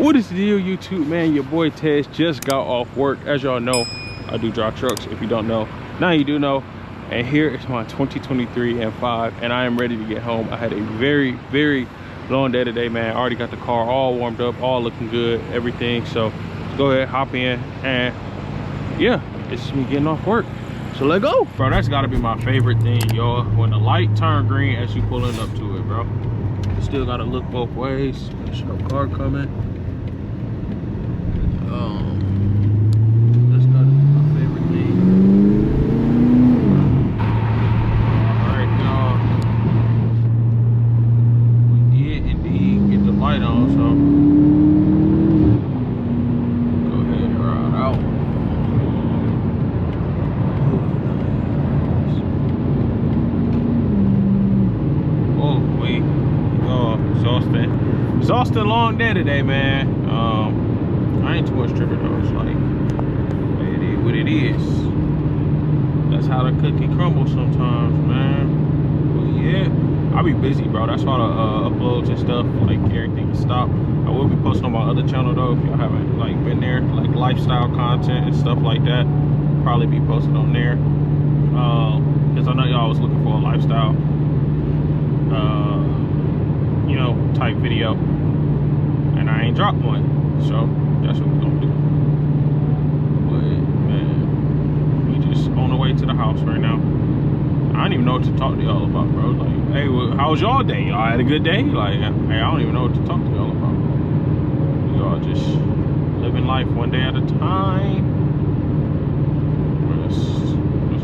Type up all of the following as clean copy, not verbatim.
What is the deal, YouTube, man? Your boy Tez just got off work. As y'all know, I do drive trucks. If you don't know, now you do know. And here is my 2023 M5, and I am ready to get home. I had a very, very long day today, man. I already got the car all warmed up, all looking good, everything. So let's go ahead, hop in, and yeah, it's just me getting off work. So let's go. Bro, that's gotta be my favorite thing, y'all. When the light turn green as you pulling up to it, bro. You still gotta look both ways. There's no car coming. That's gotta be my favorite thing. Alright, y'all. We did indeed get the light on, so go ahead and ride out. Exhausting long day today, man. I ain't too much tripping though. It's like, it is what it is. That's how the cookie crumbles sometimes, man. But yeah, I'll be busy, bro. That's why the uploads and stuff, like everything is stopped. I will be posting on my other channel though. If y'all haven't like been there, like lifestyle content and stuff like that, probably be posted on there. Because I know y'all was looking for a lifestyle, you know, type video, and I ain't dropped one, so that's what we're gonna do. But man, we just on the way to the house right now. I don't even know what to talk to y'all about, bro. Like, hey, well, how was y'all day? Y'all had a good day? Like, hey, I don't even know what to talk to y'all about. We all just living life one day at a time. Let's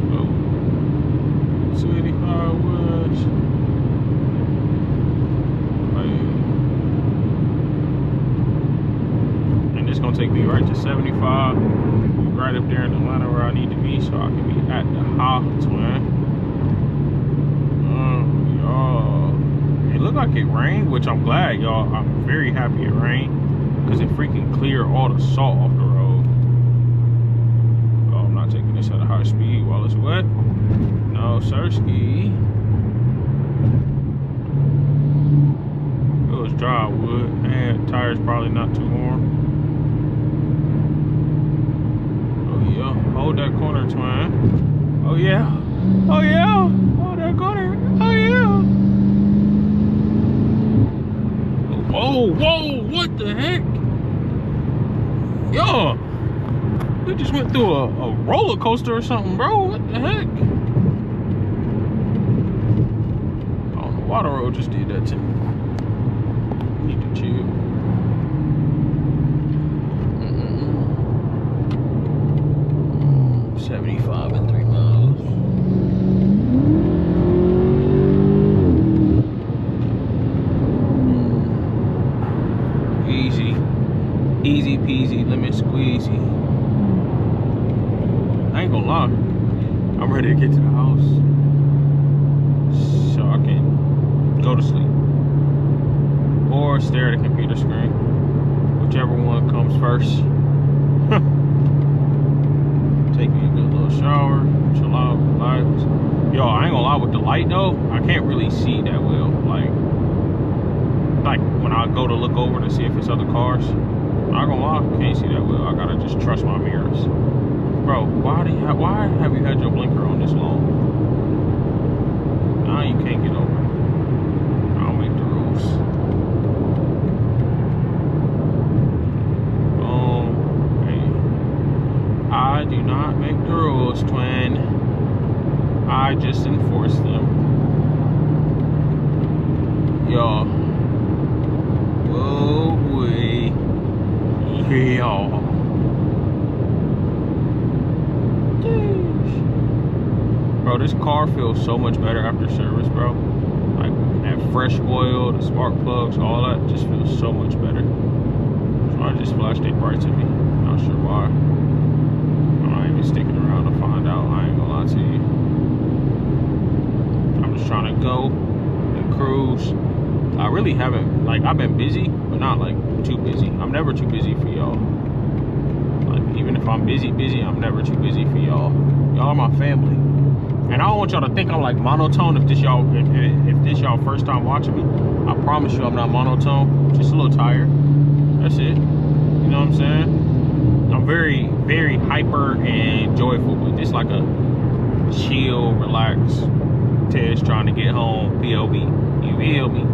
go. 285 West. It's gonna take me right to 75, right up there in Atlanta where I need to be, so I can be at the house, man. Y'all, it looked like it rained, which I'm glad, y'all. I'm very happy it rained because it freaking cleared all the salt off the road. Oh, I'm not taking this at a high speed while it's wet. No, sirski. It was dry wood, and tires probably not too warm. Yeah, hold that corner, twin. Oh yeah, oh yeah, hold that corner. Oh yeah. Oh, whoa, what the heck? Yo, we just went through a roller coaster or something, bro. What the heck? Oh, the water road just did that to me. Need to chill. 75 and 3 miles. Easy. Easy peasy, lemon squeezy. I ain't gonna lie. I'm ready to get to the house so I can go to sleep. Or stare at a computer screen. Whichever one comes first. Take me a good little shower, chill out, relax. Yo, I ain't gonna lie, with the light though, I can't really see that well. Like when I go to look over to see if it's other cars, I'm not gonna lie, I can't see that well. I gotta just trust my mirrors. Bro, why have you had your blinker on this long? Now you can't get over. I don't make the rules. I do not make the rules, twin. I just enforce them. Y'all. Whoa, boy. Y'all. Bro, this car feels so much better after service, bro. Like, that fresh oil, the spark plugs, all that just feels so much better. So I just flashed it bright to me. Not sure why. Sticking around to find out. I ain't gonna lie to you. I'm just trying to go and cruise. I really haven't, like, I've been busy, but not like too busy. I'm never too busy for y'all. Like, even if I'm busy, I'm never too busy for y'all. Y'all are my family. And I don't want y'all to think I'm like monotone if this y'all first time watching me. I promise you I'm not monotone, just a little tired. That's it. You know what I'm saying? I'm very, very hyper and joyful, but just like a chill, relax Tez trying to get home, POV. You feel me?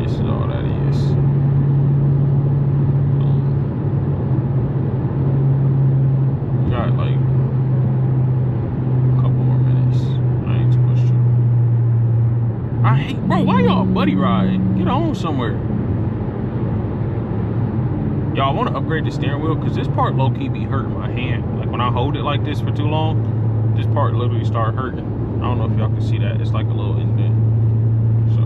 This is all that is. We got like a couple more minutes. I ain't too much trouble. I hate, bro, why y'all buddy riding? Get on somewhere. Y'all, I want to upgrade the steering wheel because this part low-key be hurting my hand. Like when I hold it like this for too long, this part literally start hurting. I don't know if y'all can see that. It's like a little indent. So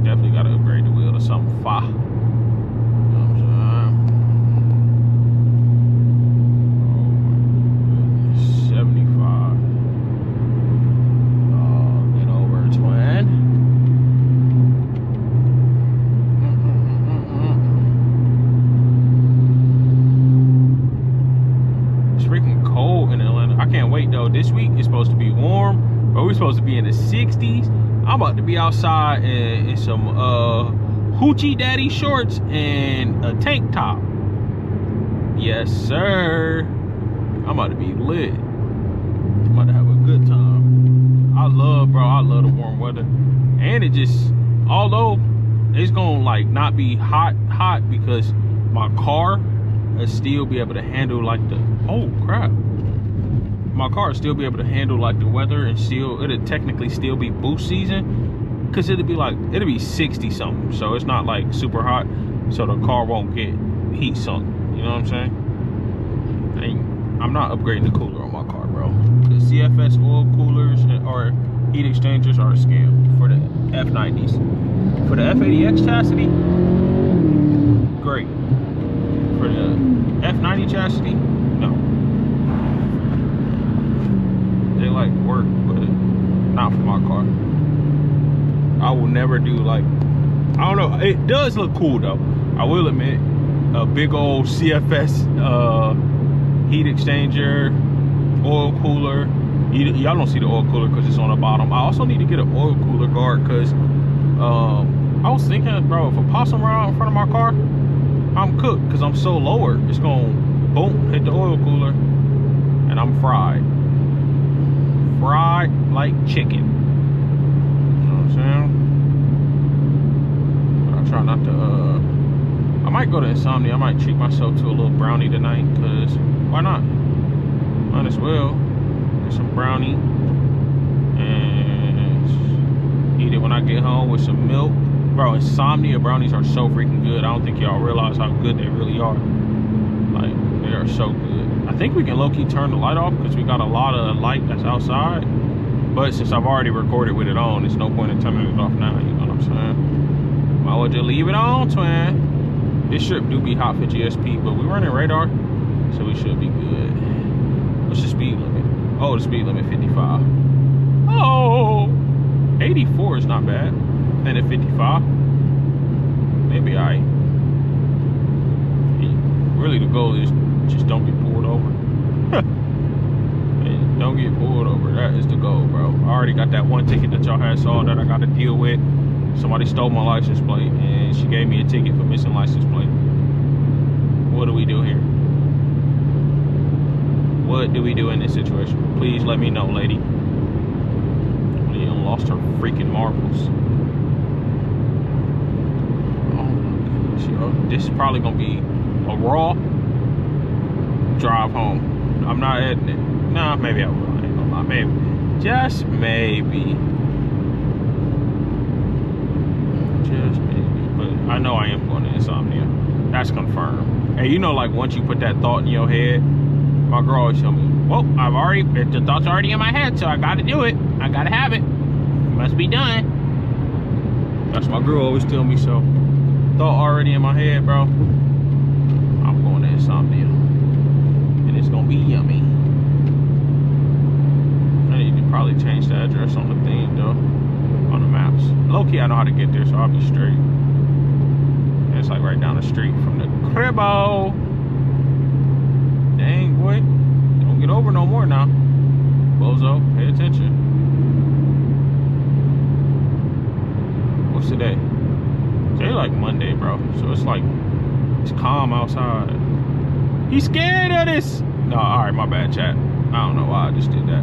definitely got to upgrade the wheel to something fire. You know what I'm saying? Oh my goodness. 75. Oh, get over, twin. I can't wait though. This week is supposed to be warm, but we're supposed to be in the 60s. I'm about to be outside in some hoochie daddy shorts and a tank top. Yes, sir. I'm about to be lit. I'm about to have a good time. I love the warm weather. And it just, although it's gonna like not be hot because my car will still be able to handle like the, oh crap. My car will still be able to handle like the weather, and still it'll technically still be boost season, because it'll be 60 something, so it's not like super hot, so the car won't get heat sunk. You know what I'm saying? I'm not upgrading the cooler on my car, bro. The CFS oil coolers or heat exchangers are a scam for the F90s. For the F80X chassis, great. For the F90 chassis, no. They like work, but not for my car. I will never do like, I don't know, it does look cool though, I will admit. A big old CFS heat exchanger, oil cooler. Y'all don't see the oil cooler because it's on the bottom. I also need to get an oil cooler guard because I was thinking, bro, if a possum run in front of my car, I'm cooked because I'm so lower. It's gonna boom, hit the oil cooler, and I'm fried. Fried like chicken. You know what I'm saying? But I try not to, I might go to Insomnia. I might treat myself to a little brownie tonight, because why not? Might as well get some brownie and eat it when I get home with some milk. Bro, Insomnia brownies are so freaking good. I don't think y'all realize how good they really are. Like, they are so good. I think we can low-key turn the light off because we got a lot of light that's outside. But since I've already recorded with it on, there's no point in turning it off now, you know what I'm saying? Why would you leave it on, twin? This strip do be hot for GSP, but we're running radar, so we should be good. What's the speed limit? Oh, the speed limit 55. Oh, 84 is not bad. And at 55, maybe alright. Really, the goal is just don't get pulled over. Don't get pulled over. That is the goal, bro. I already got that one ticket that y'all had saw that I got to deal with. Somebody stole my license plate, and she gave me a ticket for missing license plate. What do we do here? What do we do in this situation? Please let me know, lady. She lost her freaking marbles. Oh my goodness, yo. This is probably gonna be a raw drive home. I'm not editing it. Nah, maybe I will. I ain't gonna lie. Maybe. Just maybe. Just maybe. But I know I am going to Insomnia. That's confirmed. And you know, like, once you put that thought in your head, my girl always tell me, well, the thought's already in my head, so I gotta do it. I gotta have it. It must be done. That's my girl always tell me, so. Thought already in my head, bro. I'm going to Insomnia. And it's gonna be yummy. I need to probably change the address on the thing, though. On the maps. Low-key, I know how to get there, so I'll be straight. And it's like right down the street from the cribbo. Dang, boy. Don't get over no more now. Bozo, pay attention. What's today? Today like Monday, bro. So it's like It's calm outside. He's scared of this. No, all right, my bad, chat. I don't know why I just did that.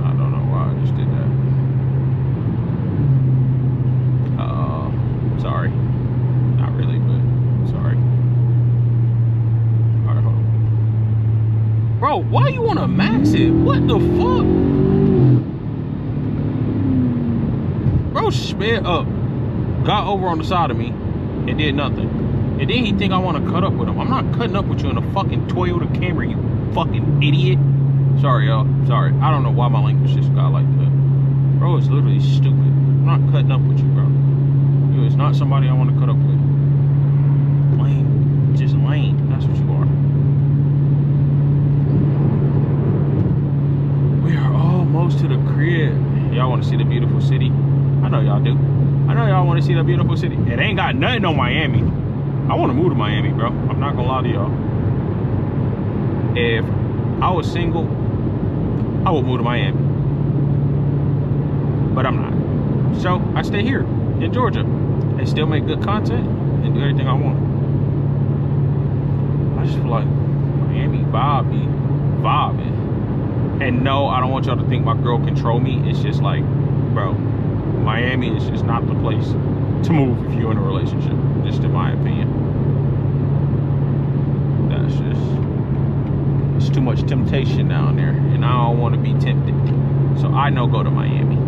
I don't know why I just did that. Sorry. Not really, but sorry. All right, hold on. Bro, why you wanna max it? What the fuck? Bro sped up, got over on the side of me, and did nothing. And then he think I want to cut up with him. I'm not cutting up with you in a fucking Toyota Camry, you fucking idiot. Sorry, y'all. Sorry. I don't know why my language just got like that. Bro, it's literally stupid. I'm not cutting up with you, bro. You is not somebody I want to cut up with. Lame. Just lame. That's what you are. We are almost to the crib. Y'all want to see the beautiful city? I know y'all do. I know y'all want to see the beautiful city. It ain't got nothing on Miami. I want to move to Miami, bro. I'm not gonna lie to y'all. If I was single, I would move to Miami. But I'm not. So I stay here in Georgia and still make good content and do everything I want. I just feel like Miami vibe be vibing. And no, I don't want y'all to think my girl control me. It's just like, bro, Miami is just not the place to move if you're in a relationship, just in my opinion. That's just, it's too much temptation down there, and I don't want to be tempted. So I know go to Miami.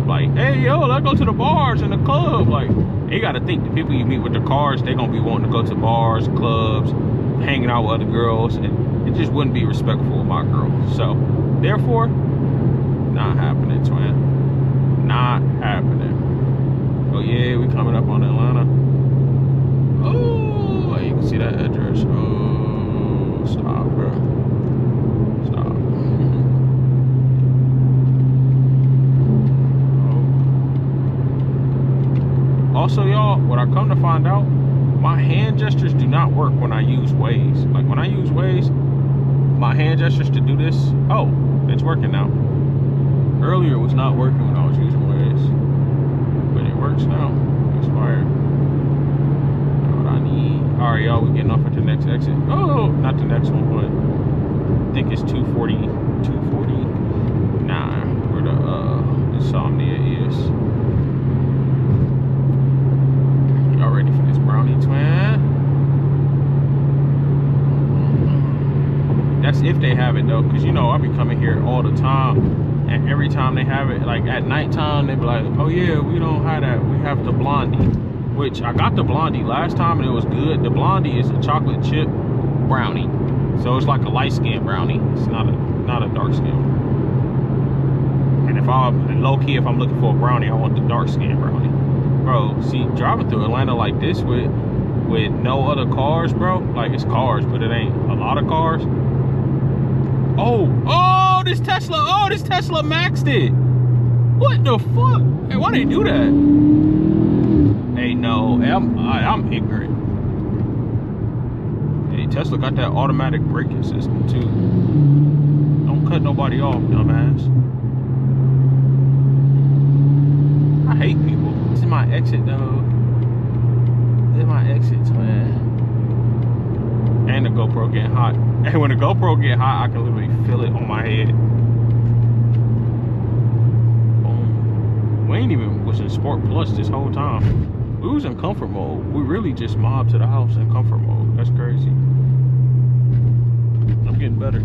Like, hey, yo, let's go to the bars and the club. Like, you got to think the people you meet with the cars, they're going to be wanting to go to bars, clubs, hanging out with other girls, and it just wouldn't be respectful of my girl. So, therefore, not happening, twin. Not happening. Oh yeah, we coming up on Atlanta. Oh, you can see that address. Oh, stop, bro. Stop. Oh. Also, y'all, what I come to find out, my hand gestures do not work when I use Waze. Like when I use Waze, my hand gestures to do this. Oh, it's working now. Earlier it was not working when I was using Waze, but it works now. Expired. What I need. All right, y'all, we getting off at the next exit. Oh, not the next one, but I think it's 249 where the Insomnia is. Y'all ready for this brownie, twin? That's if they have it though, because you know I be coming here all the time. And every time they have it, like at nighttime, they be like, oh yeah, we don't have that. We have the Blondie, which I got the Blondie last time and it was good. The Blondie is a chocolate chip brownie. So it's like a light skin brownie. It's not a dark skin. And if I'm low key, if I'm looking for a brownie, I want the dark skin brownie. Bro, see, driving through Atlanta like this with no other cars, bro, like it's cars, but it ain't a lot of cars. Oh, this Tesla maxed it. What the fuck? Hey, why they do that? Hey, no, hey, I'm ignorant. Hey, Tesla got that automatic braking system too. Don't cut nobody off, dumbass. I hate people. This is my exit though. This is my exit, man. And the GoPro getting hot. And when the GoPro get hot, I can literally feel it on my head. Boom. We ain't even was in Sport Plus this whole time. We was in comfort mode. We really just mobbed to the house in comfort mode. That's crazy. I'm getting better.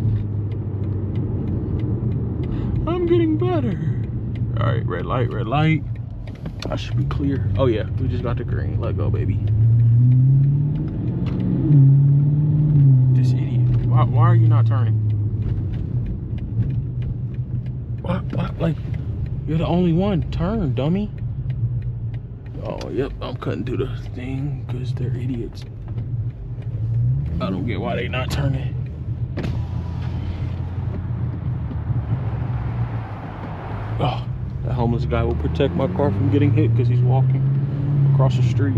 I'm getting better. All right, red light, red light. I should be clear. Oh yeah, we just got the green. Let go, baby. This idiot. Why are you not turning? What? Like, you're the only one. Turn, dummy. Oh, yep. I'm cutting through the thing because they're idiots. I don't get why they not turning. Oh, that homeless guy will protect my car from getting hit because he's walking across the street.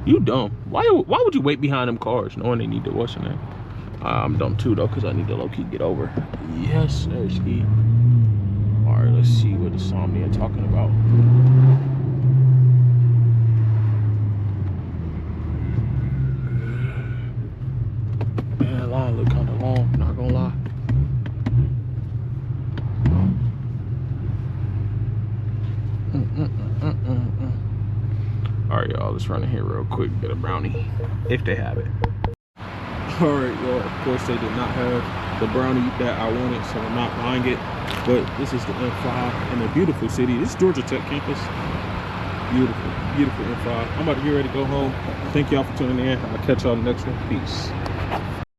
You dumb. Why would you wait behind them cars knowing they need to what's in there? I'm dumb too though, because I need to low-key get over. Yes, there's ski. Alright. All right, let's see what the Somnia talking about. Man, that line look kind of long, not gonna lie. All right, y'all, let's run in here real quick, get a brownie, if they have it. All right, y'all, of course they did not have the brownie that I wanted, so I'm not buying it. But this is the M5 in a beautiful city. This is Georgia Tech campus. Beautiful, beautiful M5. I'm about to get ready to go home. Thank y'all for tuning in. I'll catch y'all in the next one. Peace.